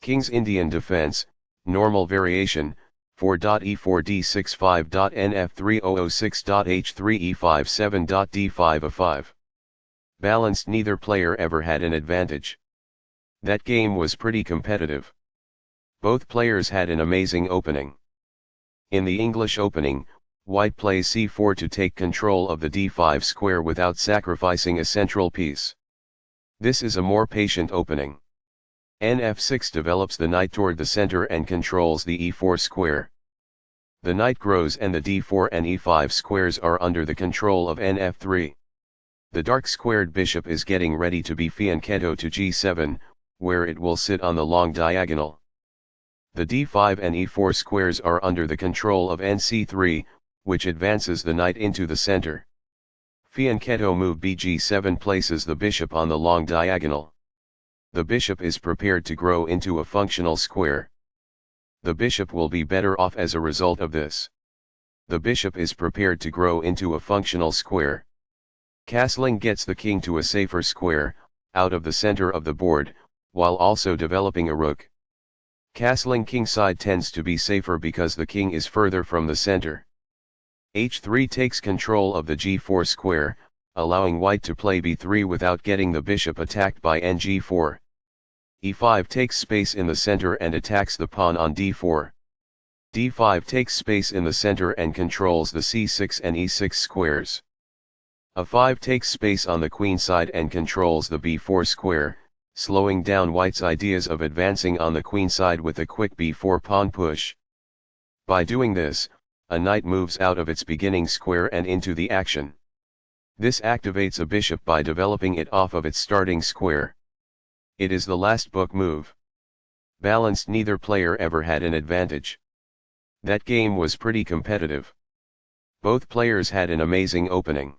King's Indian defense, normal variation, 4.e4d65.nf3006.h3e57.d5a5. Balanced, neither player ever had an advantage. That game was pretty competitive. Both players had an amazing opening. In the English opening, White plays c4 to take control of the d5 square without sacrificing a central piece. This is a more patient opening. Nf6 develops the knight toward the center and controls the e4 square. The knight grows and the d4 and e5 squares are under the control of nf3. The dark squared bishop is getting ready to be fianchetto to g7, where it will sit on the long diagonal. The d5 and e4 squares are under the control of nc3, which advances the knight into the center. Fianchetto move bg7 places the bishop on the long diagonal. The bishop is prepared to grow into a functional square. The bishop will be better off as a result of this. The bishop is prepared to grow into a functional square. Castling gets the king to a safer square, out of the center of the board, while also developing a rook. Castling kingside tends to be safer because the king is further from the center. h3 takes control of the g4 square, allowing white to play b3 without getting the bishop attacked by ng4. e5 takes space in the center and attacks the pawn on d4. d5 takes space in the center and controls the c6 and e6 squares. a5 takes space on the queen side and controls the b4 square, slowing down white's ideas of advancing on the queen side with a quick b4 pawn push. By doing this, a knight moves out of its beginning square and into the action. This activates a bishop by developing it off of its starting square. It is the last book move. Balanced, neither player ever had an advantage. That game was pretty competitive. Both players had an amazing opening.